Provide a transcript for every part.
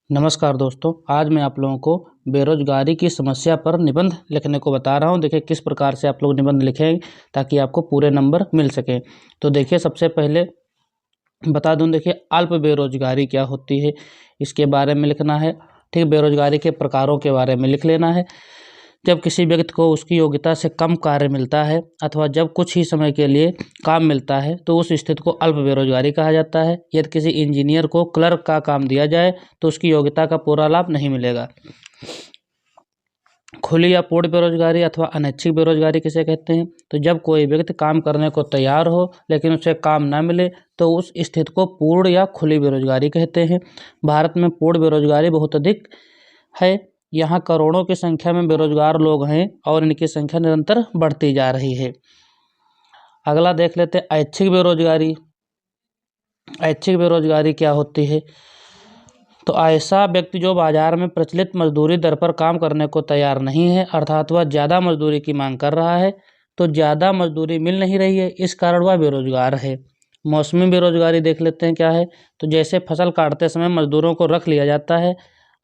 नमस्कार दोस्तों, आज मैं आप लोगों को बेरोजगारी की समस्या पर निबंध लिखने को बता रहा हूं। देखिए किस प्रकार से आप लोग निबंध लिखें ताकि आपको पूरे नंबर मिल सकें। तो देखिए सबसे पहले बता दूं, देखिए अल्प बेरोजगारी क्या होती है इसके बारे में लिखना है। ठीक, बेरोजगारी के प्रकारों के बारे में लिख लेना है। जब किसी व्यक्ति को उसकी योग्यता से कम कार्य मिलता है अथवा जब कुछ ही समय के लिए काम मिलता है तो उस स्थिति को अल्प बेरोजगारी कहा जाता है। यदि किसी इंजीनियर को क्लर्क का काम दिया जाए तो उसकी योग्यता का पूरा लाभ नहीं मिलेगा। खुली या पूर्ण बेरोजगारी अथवा अनैच्छिक बेरोजगारी किसे कहते हैं? तो जब कोई व्यक्ति काम करने को तैयार हो लेकिन उसे काम न मिले तो उस स्थिति को पूर्ण या खुली बेरोजगारी कहते हैं। भारत में पूर्ण बेरोजगारी बहुत अधिक है। यहाँ करोड़ों की संख्या में बेरोजगार लोग हैं और इनकी संख्या निरंतर बढ़ती जा रही है। अगला देख लेते हैं ऐच्छिक बेरोजगारी। ऐच्छिक बेरोजगारी क्या होती है? तो ऐसा व्यक्ति जो बाजार में प्रचलित मजदूरी दर पर काम करने को तैयार नहीं है, अर्थात वह ज़्यादा मजदूरी की मांग कर रहा है तो ज़्यादा मजदूरी मिल नहीं रही है, इस कारण वह बेरोजगार है। मौसमी बेरोजगारी देख लेते हैं क्या है। तो जैसे फसल काटते समय मजदूरों को रख लिया जाता है,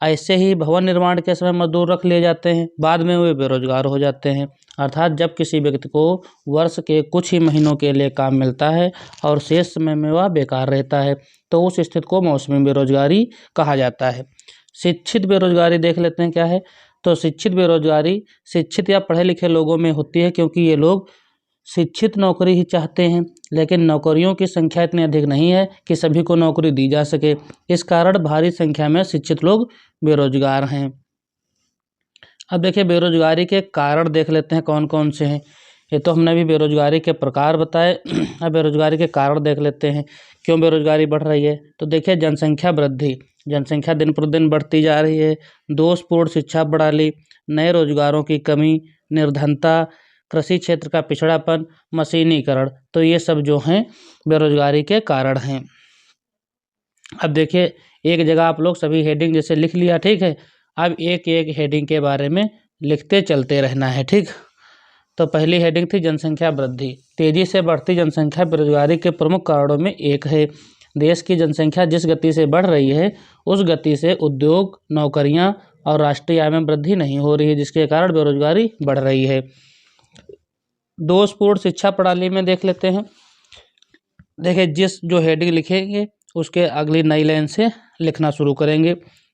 ऐसे ही भवन निर्माण के समय मजदूर रख लिए जाते हैं, बाद में वे बेरोजगार हो जाते हैं। अर्थात जब किसी व्यक्ति को वर्ष के कुछ ही महीनों के लिए काम मिलता है और शेष समय में वह बेकार रहता है तो उस स्थिति को मौसमी बेरोजगारी कहा जाता है। शिक्षित बेरोजगारी देख लेते हैं क्या है। तो शिक्षित बेरोजगारी शिक्षित या पढ़े लिखे लोगों में होती है, क्योंकि ये लोग शिक्षित नौकरी ही चाहते हैं, लेकिन नौकरियों की संख्या इतनी अधिक नहीं है कि सभी को नौकरी दी जा सके। इस कारण भारी संख्या में शिक्षित लोग बेरोजगार हैं। अब देखिए बेरोजगारी के कारण देख लेते हैं कौन कौन से हैं। ये तो हमने भी बेरोजगारी के प्रकार बताए। अब बेरोजगारी के कारण देख लेते हैं, क्यों बेरोजगारी बढ़ रही है। तो देखिए जनसंख्या वृद्धि, जनसंख्या दिन पर दिन बढ़ती जा रही है। दोषपूर्ण शिक्षा प्रणाली, नए रोजगारों की कमी, निर्धनता, कृषि क्षेत्र का पिछड़ापन, मशीनीकरण, तो ये सब जो हैं बेरोजगारी के कारण हैं। अब देखिए एक जगह आप लोग सभी हेडिंग जैसे लिख लिया, ठीक है। अब एक एक हेडिंग के बारे में लिखते चलते रहना है, ठीक। तो पहली हेडिंग थी जनसंख्या वृद्धि। तेजी से बढ़ती जनसंख्या बेरोजगारी के प्रमुख कारणों में एक है। देश की जनसंख्या जिस गति से बढ़ रही है उस गति से उद्योग, नौकरियां और राष्ट्रीय आय में वृद्धि नहीं हो रही है, जिसके कारण बेरोजगारी बढ़ रही है। दोषपूर्ण शिक्षा प्रणाली में देख लेते हैं। देखिए जिस जो हेडिंग लिखेंगे उसके अगली नई लाइन से लिखना शुरू करेंगे।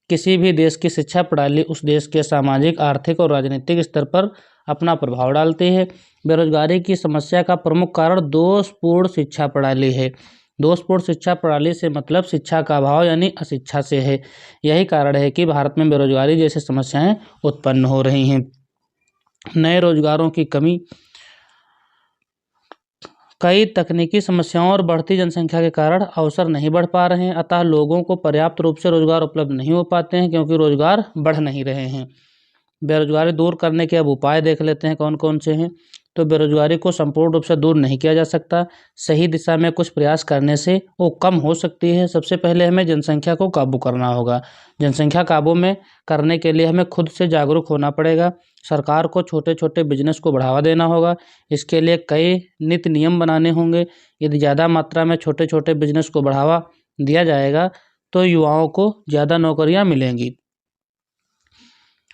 किसी भी देश की शिक्षा प्रणाली उस देश के सामाजिक, आर्थिक और राजनीतिक स्तर पर अपना प्रभाव डालती है। बेरोजगारी की समस्या का प्रमुख कारण दोषपूर्ण शिक्षा प्रणाली है। दोषपूर्ण शिक्षा प्रणाली से मतलब शिक्षा का अभाव यानी अशिक्षा से है। यही कारण है कि भारत में बेरोजगारी जैसी समस्याएं उत्पन्न हो रही हैं। नए रोजगारों की कमी, कई तकनीकी समस्याओं और बढ़ती जनसंख्या के कारण अवसर नहीं बढ़ पा रहे हैं, अतः लोगों को पर्याप्त रूप से रोजगार उपलब्ध नहीं हो पाते हैं क्योंकि रोजगार बढ़ नहीं रहे हैं। बेरोजगारी दूर करने के अब उपाय देख लेते हैं कौन कौन से हैं। तो बेरोजगारी को संपूर्ण रूप से दूर नहीं किया जा सकता, सही दिशा में कुछ प्रयास करने से वो कम हो सकती है। सबसे पहले हमें जनसंख्या को काबू करना होगा। जनसंख्या काबू में करने के लिए हमें खुद से जागरूक होना पड़ेगा। सरकार को छोटे छोटे बिजनेस को बढ़ावा देना होगा। इसके लिए कई नीति नियम बनाने होंगे। यदि ज़्यादा मात्रा में छोटे छोटे बिजनेस को बढ़ावा दिया जाएगा तो युवाओं को ज़्यादा नौकरियां मिलेंगी।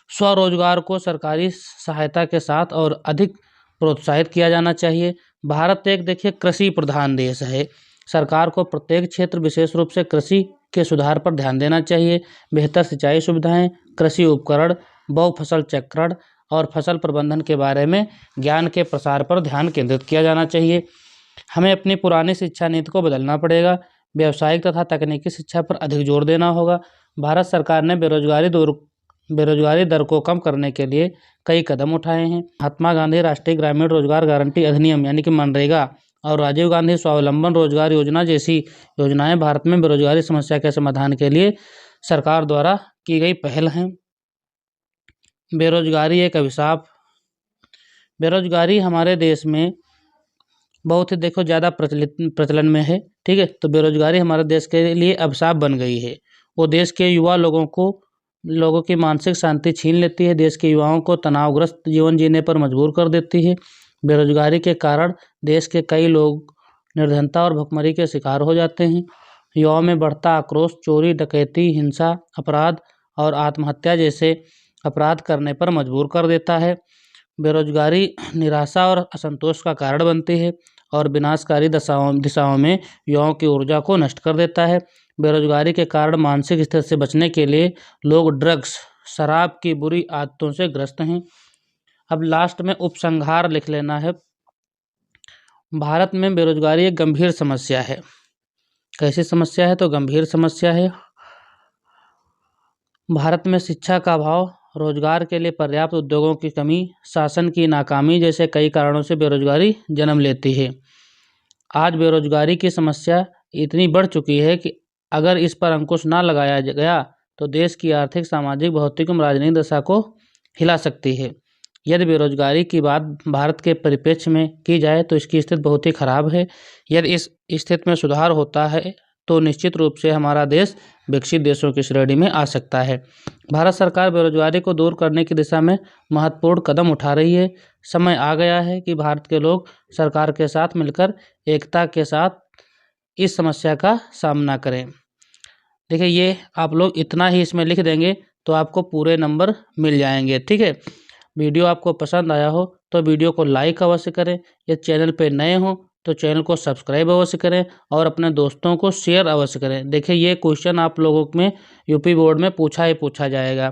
स्वरोजगार को सरकारी सहायता के साथ और अधिक प्रोत्साहित किया जाना चाहिए। भारत एक देखिए कृषि प्रधान देश है। सरकार को प्रत्येक क्षेत्र विशेष रूप से कृषि के सुधार पर ध्यान देना चाहिए। बेहतर सिंचाई सुविधाएं, कृषि उपकरण, बहुफसल चक्रण और फसल प्रबंधन के बारे में ज्ञान के प्रसार पर ध्यान केंद्रित किया जाना चाहिए। हमें अपनी पुरानी शिक्षा नीति को बदलना पड़ेगा। व्यावसायिक तथा तकनीकी शिक्षा पर अधिक जोर देना होगा। भारत सरकार ने बेरोजगारी दर को कम करने के लिए कई कदम उठाए हैं। महात्मा गांधी राष्ट्रीय ग्रामीण रोजगार गारंटी अधिनियम यानी कि मनरेगा और राजीव गांधी स्वावलंबन रोजगार योजना जैसी योजनाएं भारत में बेरोजगारी समस्या के समाधान के लिए सरकार द्वारा की गई पहल हैं। बेरोजगारी एक अभिशाप। बेरोजगारी हमारे देश में बहुत ही देखो ज़्यादा प्रचलन में है, ठीक है। तो बेरोजगारी हमारे देश के लिए अभिशाप बन गई है। वो देश के युवा लोगों की मानसिक शांति छीन लेती है, देश के युवाओं को तनावग्रस्त जीवन जीने पर मजबूर कर देती है। बेरोजगारी के कारण देश के कई लोग निर्धनता और भुखमरी के शिकार हो जाते हैं। युवाओं में बढ़ता आक्रोश चोरी, डकैती, हिंसा, अपराध और आत्महत्या जैसे अपराध करने पर मजबूर कर देता है। बेरोजगारी निराशा और असंतोष का कारण बनती है और विनाशकारी दिशाओं में युवाओं की ऊर्जा को नष्ट कर देता है। बेरोजगारी के कारण मानसिक स्थिति से बचने के लिए लोग ड्रग्स, शराब की बुरी आदतों से ग्रस्त हैं। अब लास्ट में उपसंहार लिख लेना है। भारत में बेरोजगारी एक गंभीर समस्या है। कैसी समस्या है? तो गंभीर समस्या है। भारत में शिक्षा का अभाव, रोजगार के लिए पर्याप्त उद्योगों की कमी, शासन की नाकामी जैसे कई कारणों से बेरोजगारी जन्म लेती है। आज बेरोजगारी की समस्या इतनी बढ़ चुकी है कि अगर इस पर अंकुश ना लगाया गया तो देश की आर्थिक, सामाजिक, भौतिक एवं राजनीतिक दशा को हिला सकती है। यदि बेरोजगारी की बात भारत के परिप्रेक्ष्य में की जाए तो इसकी स्थिति बहुत ही खराब है। यदि इस स्थिति में सुधार होता है तो निश्चित रूप से हमारा देश विकसित देशों की श्रेणी में आ सकता है। भारत सरकार बेरोजगारी को दूर करने की दिशा में महत्वपूर्ण कदम उठा रही है। समय आ गया है कि भारत के लोग सरकार के साथ मिलकर एकता के साथ इस समस्या का सामना करें। देखिए, ये आप लोग इतना ही इसमें लिख देंगे तो आपको पूरे नंबर मिल जाएंगे। ठीक है। वीडियो आपको पसंद आया हो तो वीडियो को लाइक अवश्य करें। यदि चैनल पे नए हो तो चैनल को सब्सक्राइब अवश्य करें और अपने दोस्तों को शेयर अवश्य करें। देखिए, ये क्वेश्चन आप लोगों में यूपी बोर्ड में पूछा ही पूछा जाएगा।